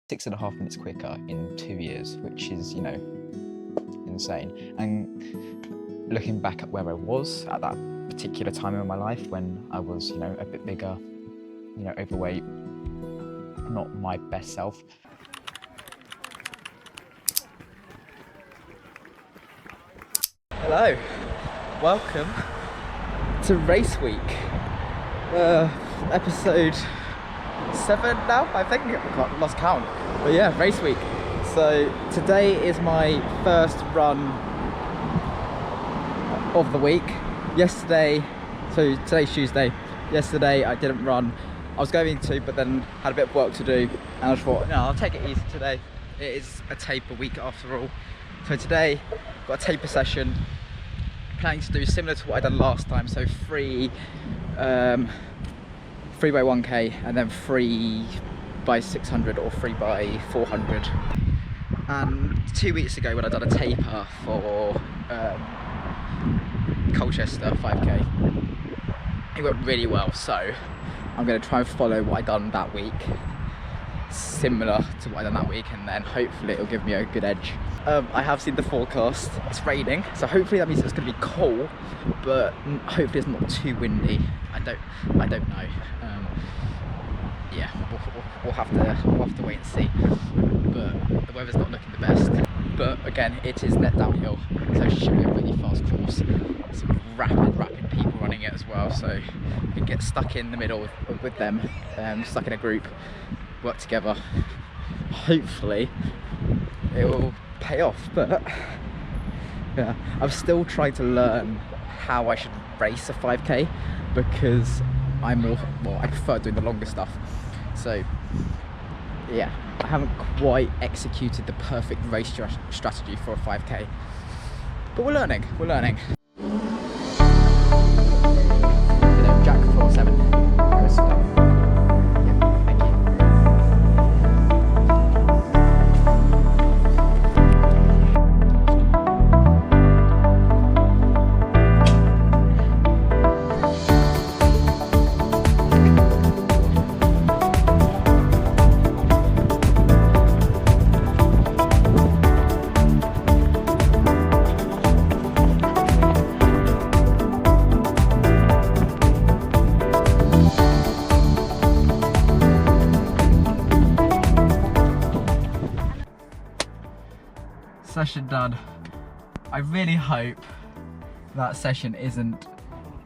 6.5 minutes quicker in 2 years, which is, insane. And looking back at where I was at that particular time in my life when I was, a bit bigger, overweight, not my best self. Hello, welcome to race week, episode 7 now, I think. I lost count, but yeah, race week. So today is my first run of the week. So today's Tuesday. Yesterday I didn't run. I was going to, but then had a bit of work to do, and I just thought, no, I'll take it easy today. It is a taper week after all. So today, got a taper session. Planning to do similar to what I done last time. So 3 by 1k and then 3 by 600 or 3 by 400. And 2 weeks ago when I done a taper for Colchester 5k, it went really well. So I'm going to try and follow what I done that week, similar to what I done that week, and then hopefully it'll give me a good edge. I have seen the forecast. It's raining, so hopefully that means it's going to be cool, but hopefully it's not too windy. I don't know. Yeah, we'll have to wait and see. But the weather's not looking the best. But again, it is net downhill, so it should be a really fast course. Some rapid people running it as well, so you can get stuck in the middle with them, stuck in a group, work together. Hopefully it will pay off. But yeah, I'm still trying to learn how I should race a 5k, because I prefer doing the longer stuff. So yeah, I haven't quite executed the perfect race strategy for a 5k, but we're learning. Jack 47. Session done. I really hope that session isn't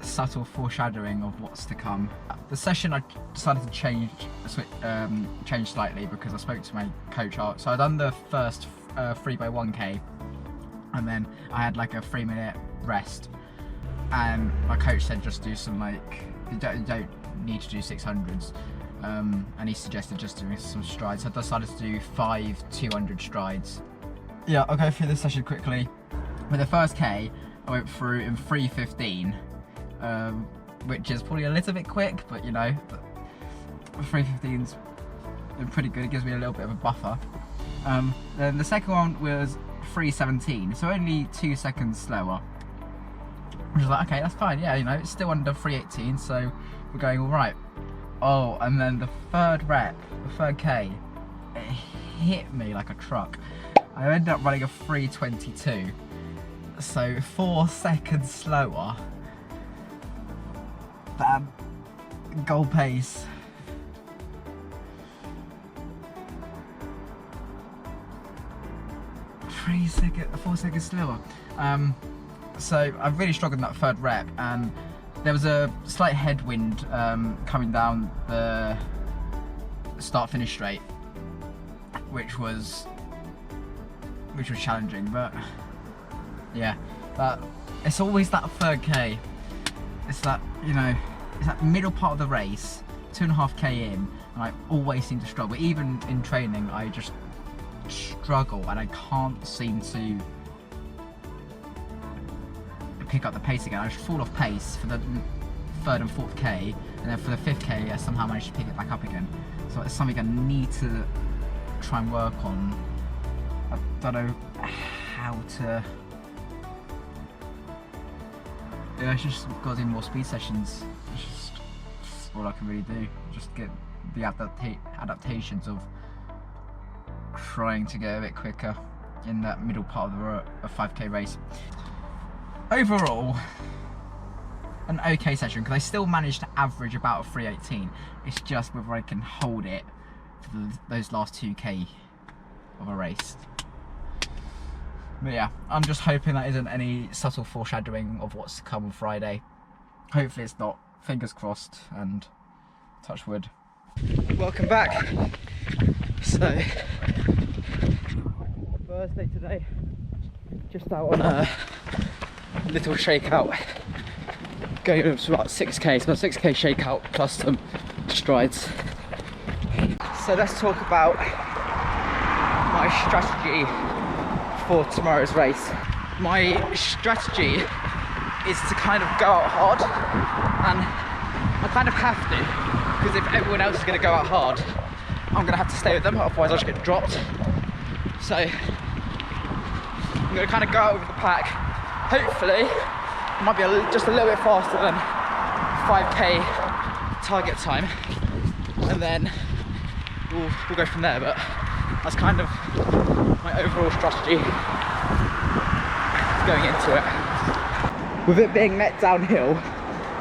subtle foreshadowing of what's to come. The session I decided to change slightly because I spoke to my coach. So I done the first 3 by 1k, and then I had like a 3-minute rest, and my coach said just do some you don't need to do 600s, and he suggested just doing some strides. So I decided to do 5 200 strides. Yeah, I'll go through this session quickly. With the first K, I went through in 3:15, which is probably a little bit quick, but 3:15's been pretty good. It gives me a little bit of a buffer. Then the second one was 3:17, so only 2 seconds slower. Which is like, okay, that's fine. Yeah, it's still under 3:18, so we're going all right. Oh, and then the third K, it hit me like a truck. I ended up running a 3:22, so 4 seconds slower than goal pace. 4 seconds slower. So I really struggled in that third rep, and there was a slight headwind coming down the start-finish straight, which was challenging. But yeah, it's always that third K. It's that it's that middle part of the race, 2.5k in, and I always seem to struggle. Even in training, I just struggle, and I can't seem to pick up the pace again. I just fall off pace for the 3rd and 4th K, and then for the 5th K, I somehow managed to pick it back up again. So it's something I need to try and work on. I don't know how to. Yeah, I just got to do more speed sessions. It's just all I can really do. Just get the adaptations of trying to get a bit quicker in that middle part of the 5k race. Overall, an okay session because I still managed to average about a 3:18. It's just whether I can hold it for those last 2k of a race. But yeah, I'm just hoping that isn't any subtle foreshadowing of what's to come on Friday. Hopefully it's not. Fingers crossed and touch wood. Welcome back. So, Thursday today, just out on a little shakeout. Going up to about 6k, so 6k shakeout plus some strides. So let's talk about my strategy for tomorrow's race. My strategy is to kind of go out hard, and I kind of have to, because if everyone else is going to go out hard, I'm going to have to stay with them, otherwise I'll just get dropped. So I'm going to kind of go out with the pack. Hopefully it might be just a little bit faster than 5k target time, and then we'll go from there. But that's kind of my overall strategy going into it. With it being net downhill,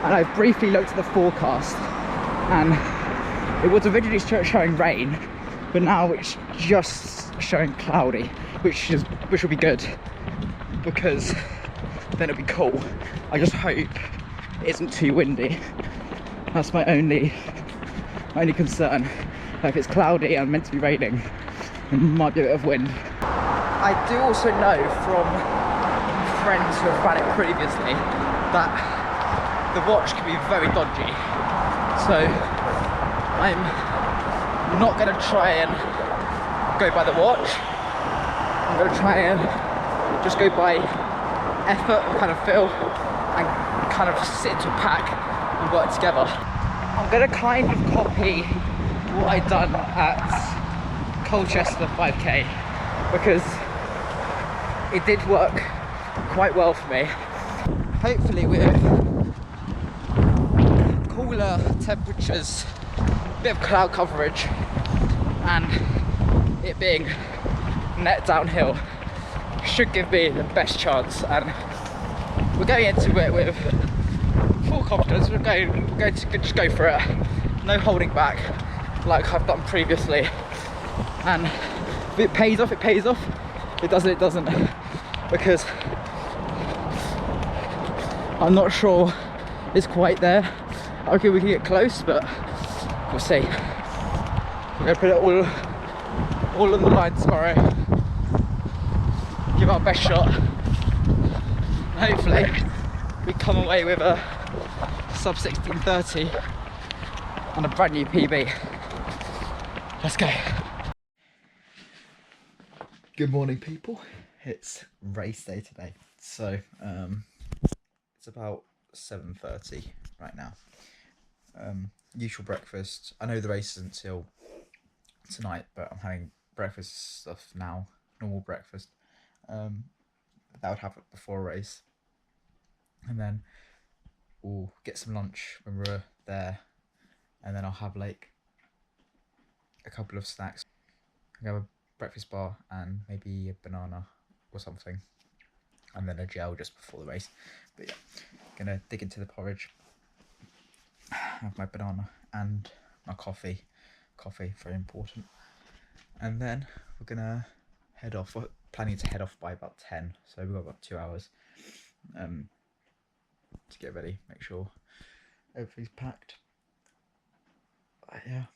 and I briefly looked at the forecast, and it was originally showing rain, but now it's just showing cloudy, which will be good, because then it'll be cool. I just hope it isn't too windy. That's my only concern. If it's cloudy and meant to be raining, it might be a bit of wind. I do also know from friends who have ran it previously that the watch can be very dodgy. So I'm not going to try and go by the watch. I'm going to try and just go by effort and kind of feel and kind of sit into a pack and work together. I'm going to kind of copy what I done at Colchester 5k, because it did work quite well for me. Hopefully with cooler temperatures, a bit of cloud coverage, and it being net downhill should give me the best chance. And we're going into it with full confidence. We're going to just go for it, no holding back like I've done previously. And if it pays off, it pays off. It doesn't, because I'm not sure it's quite there. I reckon we can get close, but we'll see. We're going to put it all on the line tomorrow, give our best shot, and hopefully we come away with a sub 16:30 and a brand new PB. Let's go. Good morning, people. It's race day today, so it's about 7:30 right now. Usual breakfast. I know the race isn't till tonight, but I'm having breakfast stuff now, normal breakfast. That would happen before a race, and then we'll get some lunch when we're there, and then I'll have like a couple of snacks. I'll have a breakfast bar and maybe a banana or something, and then a gel just before the race. But yeah, gonna dig into the porridge, have my banana and my coffee, very important, and then we're gonna head off. We're planning to head off by about 10, so we've got about 2 hours to get ready, make sure everything's packed. Yeah.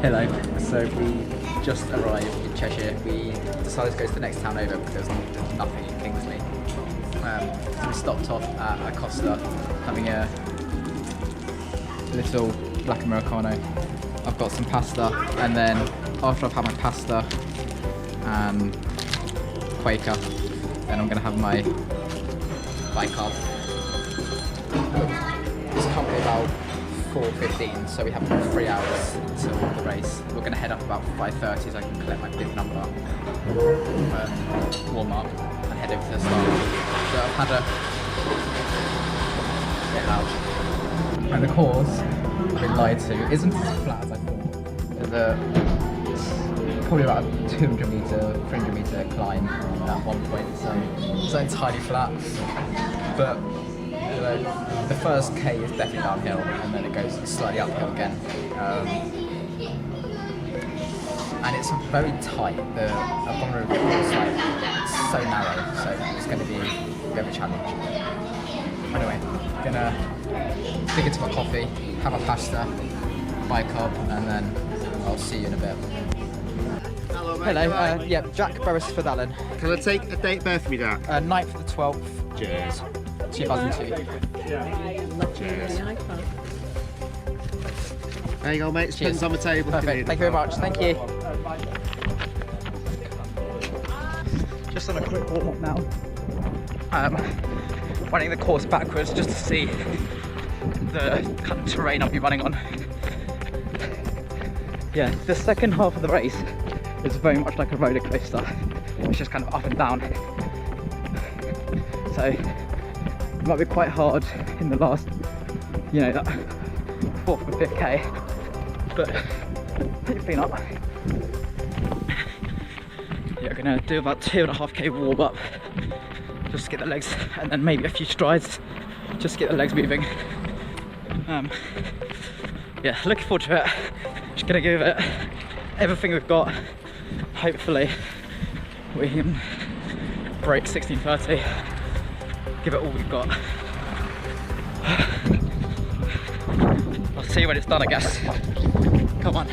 Hello, so we just arrived in Cheshire. We decided to go to the next town over because there's nothing in Kingsley. So we stopped off at a Costa having a little black Americano. I've got some pasta, and then after I've had my pasta and Quaker. Then I'm going to have my bicarb. It's currently about 4:15, so we have about 3 hours until the race. We're going to head up about 5:30 so I can collect my bib number, warm up, and head over to the start. So I've had a get out. And the course, I've been lied to, isn't as flat as I thought. There's probably about a 200 metre, 300 metre climb at one point, so it's not entirely flat. But you know, the first K is definitely downhill, and then it goes slightly uphill again. And it's very tight. The abdominal course, like, it's so narrow, so it's going to be a bit of a challenge. Anyway, gonna dig into my coffee, have a pasta, bicarb, and then I'll see you in a bit. Hello, mate. Hello, yeah, Jack Beresford Allen. Can I take a date birth for me, Jack? 9th of the 12th, Cheers. 2002. Cheers. There you go, mate. Spins on the table. Perfect, thank you very much, thank you. Just on a quick warm up now. Running the course backwards just to see the kind of terrain I'll be running on. Yeah, the second half of the race is very much like a roller coaster. It's just kind of up and down. So it might be quite hard in the last, you know, that 4th and 5th K, but hopefully not. Yeah, we're gonna do about 2.5 K warm up, just to get the legs, and then maybe a few strides, just to get the legs moving. Yeah, looking forward to it. Just gonna give it everything we've got. Hopefully we can break 16:30. Give it all we've got. I'll see you when it's done, I guess. Come on.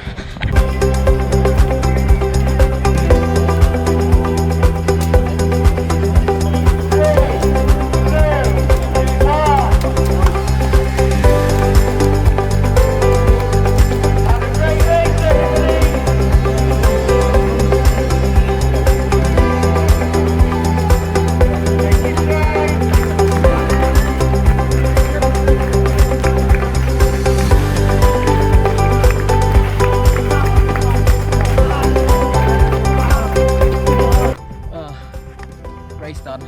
Race done.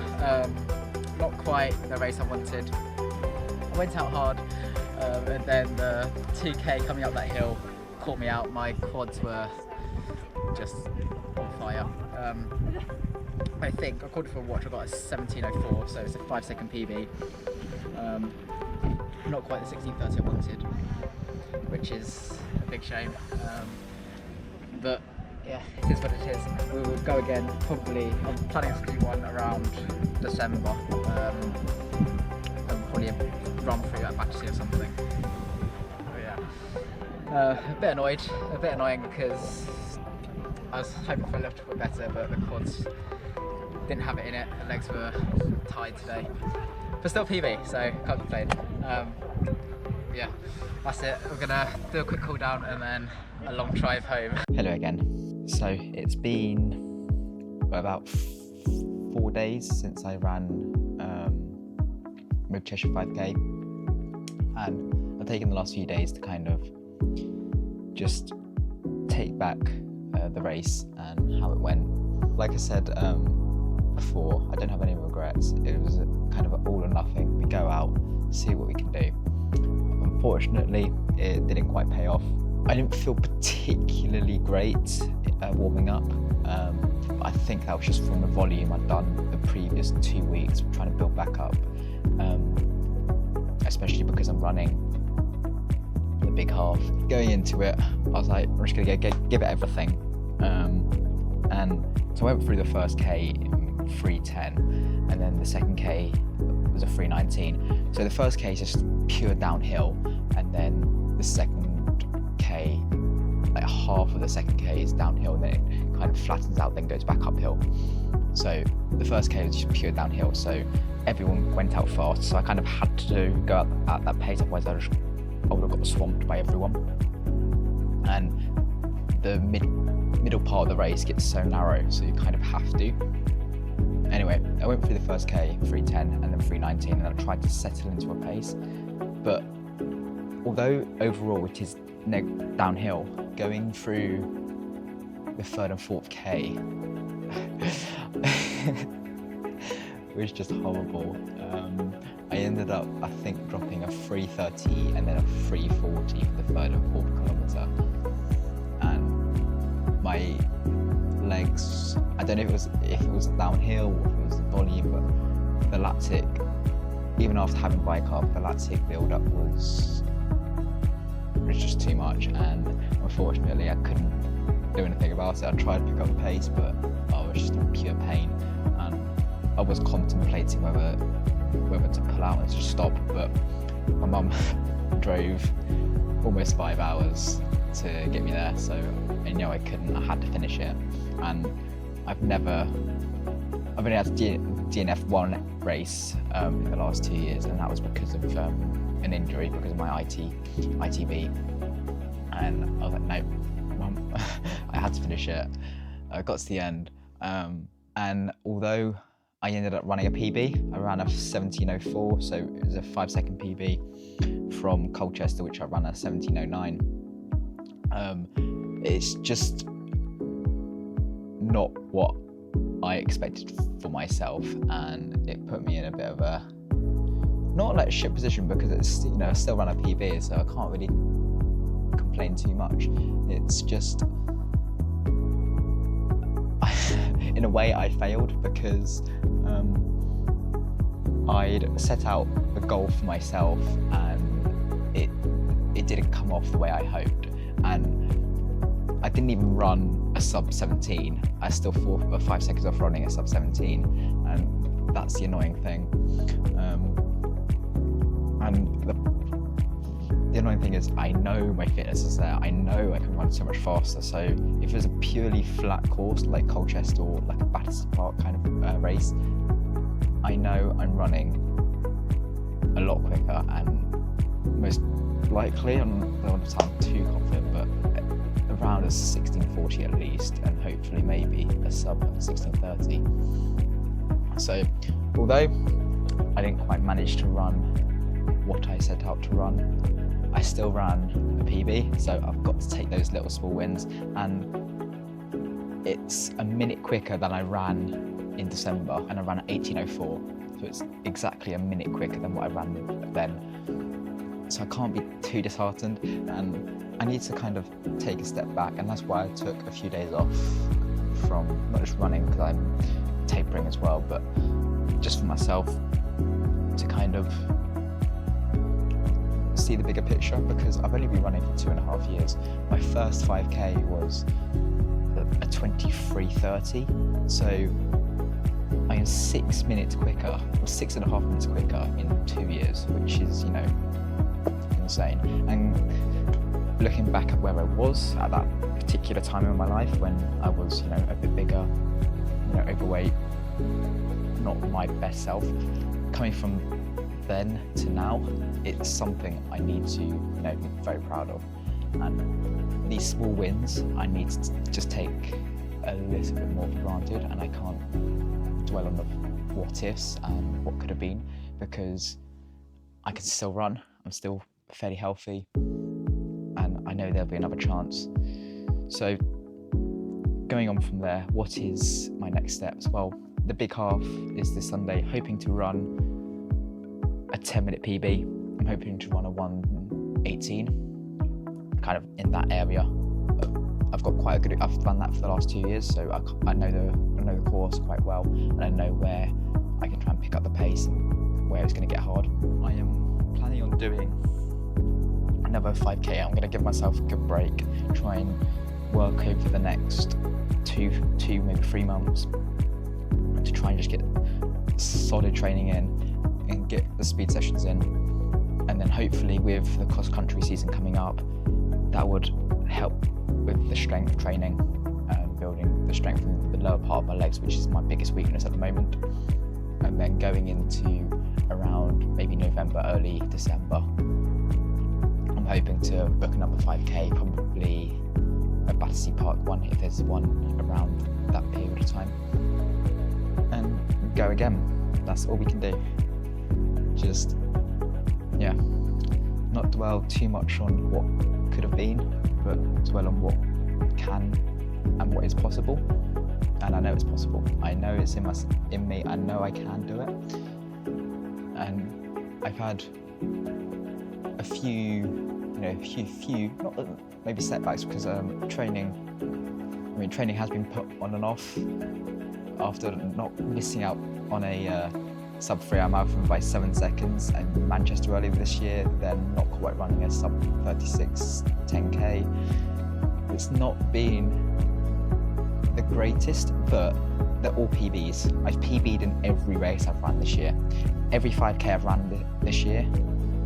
Not quite the race I wanted. I went out hard, and then the 2K coming up that hill caught me out. My quads were just on fire. I think, according to a watch, I got a 17:04, so it's a 5-second PB. Not quite the 16:30 I wanted, which is a big shame. But yeah, it is what it is. We will go again, probably. I'm planning to do one around December. And probably run through at Battersea or something. But yeah. A bit annoying because I was hoping for a little bit better, but the quads didn't have it in it. The legs were tied today. But still PB, so can't complain. Yeah, that's it. We're gonna do a quick cool down and then a long drive home. Hello again. So it's been about 4 days since I ran Mid Cheshire 5K, and I've taken the last few days to kind of just take back the race and how it went. Like I said before, I don't have any regrets. It was kind of an all or nothing. We go out, see what we can do. Unfortunately, it didn't quite pay off. I didn't feel particularly great warming up. I think that was just from the volume I'd done the previous 2 weeks, trying to build back up. Especially because I'm running the big half. Going into it, I was like, I'm just gonna give it everything. And so I went through the first K in 3:10, and then the second K was a 3:19. So the first K is just pure downhill, and then the second K, like half of the second K is downhill, and then it kind of flattens out, then goes back uphill. So the first K was just pure downhill, so everyone went out fast, so I kind of had to go out at that pace, otherwise I would have got swamped by everyone. And the middle part of the race gets so narrow, so you kind of have to. Anyway, I went through the first K, 3:10 and then 3:19, and I tried to settle into a pace. But although overall it is downhill, going through the third and fourth K was just horrible. I ended up, I think, dropping a 3:30 and then a 3:40 for the third and fourth kilometre. And my legs, I don't know if it was downhill or if it was the volume, but the lactic, even after having bicarb, the lactic build-up was just too much, and unfortunately I couldn't do anything about it. I tried to pick up the pace, but I was just in pure pain, and I was contemplating whether to pull out and just stop, but my mum drove almost 5 hours to get me there, so I knew I couldn't. I had to finish it, and I've only had a DNF one race in the last 2 years, and that was because of an injury, because of my ITB, and I was like, no, Mum, I had to finish it. I got to the end, and although I ended up running a PB, I ran a 17:04, so it was a 5-second PB from Colchester, which I ran a 17:09. It's just not what I expected for myself, and it put me in a bit of a, not like a shit position, because it's, you know, I still ran a PB, so I can't really complain too much. It's just, in a way I failed, because I'd set out a goal for myself, and it didn't come off the way I hoped, and I didn't even run a sub 17. I still thought 5 seconds off running a sub 17, and that's the annoying thing. And the annoying thing is, I know my fitness is there. I know I can run so much faster. So if it's a purely flat course like Colchester or like a Battersea Park kind of race, I know I'm running a lot quicker, and most likely, I don't want to sound too confident, but around a 16:40 at least, and hopefully maybe a sub 16:30. So although I didn't quite manage to run what I set out to run, I still ran a PB, so I've got to take those little small wins, and it's a minute quicker than I ran in December, and I ran at 18:04, so it's exactly a minute quicker than what I ran then. So I can't be too disheartened, and I need to kind of take a step back, and that's why I took a few days off from not just running, because I'm tapering as well, but just for myself to kind of see the bigger picture, because I've only been running for 2.5 years. My first 5K was a 23:30, so I am 6 minutes quicker, or 6.5 minutes quicker in 2 years, which is, you know, insane. And looking back at where I was at that particular time in my life, when I was, you know, a bit bigger, you know, overweight, not my best self, coming from then to now, it's something I need to, you know, be very proud of. And these small wins, I need to just take a little bit more for granted, and I can't dwell on the what ifs and what could have been, because I can still run. I'm still fairly healthy, and I know there'll be another chance. So going on from there, what is my next steps? Well, the big half is this Sunday, hoping to run a 10-minute PB. I'm hoping to run a 1:18, kind of in that area. I've got quite a good, I've done that for the last 2 years, so I know the course quite well, and I know where I can try and pick up the pace and where it's going to get hard. I am planning on doing another 5K. I'm going to give myself a good break, try and work over the next two maybe 3 months to try and just get solid training in and get the speed sessions in, and then hopefully with the cross country season coming up, that would help with the strength training and building the strength in the lower part of my legs, which is my biggest weakness at the moment. And then going into around maybe November, early December, I'm hoping to book another 5K, probably a Battersea Park one if there's one around that period of time, and go again. That's all we can do. Just, yeah, not dwell too much on what could have been, but dwell on what can and what is possible. And I know it's possible. I know it's in me. I know I can do it. And I've had a few, not maybe setbacks, because training has been put on and off after not missing out on a sub 3 hour marathon by 7 seconds, and Manchester earlier this year, then not quite running a sub 36 10k. It's not been the greatest, but they're all PBs. I've PB'd in every race I've run this year. Every 5k I've run this year,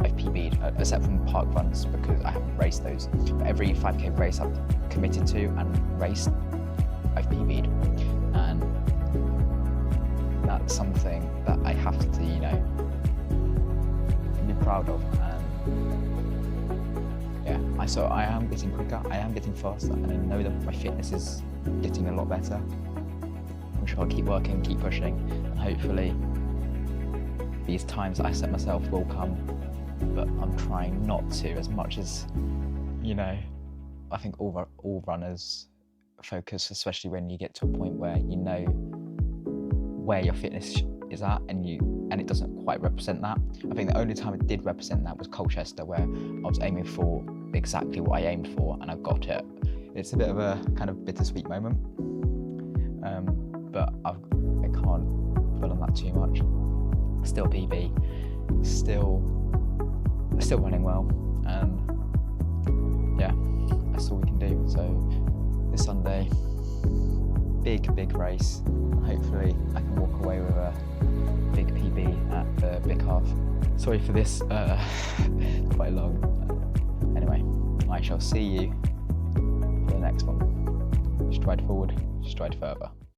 I've PB'd, except from park runs because I haven't raced those. But every 5k race I've committed to and raced, I've PB'd. And that's something that I have to, be proud of. And yeah, I am getting quicker, I am getting faster, and I know that my fitness is getting a lot better. I'm sure I'll keep working, keep pushing, and hopefully these times that I set myself will come, but I'm trying not to, as much as, I think all runners focus, especially when you get to a point where you know where your fitness is at, and it doesn't quite represent that. I think the only time it did represent that was Colchester, where I was aiming for exactly what I aimed for, and I got it. It's a bit of a kind of bittersweet moment, but I can't dwell on that too much. Still PB, still running well, and yeah, that's all we can do. So this Sunday, big race. Hopefully I can walk away with a big PB at the big half. Sorry for this, quite long. Anyway, I shall see you for the next one. Stride forward, stride further.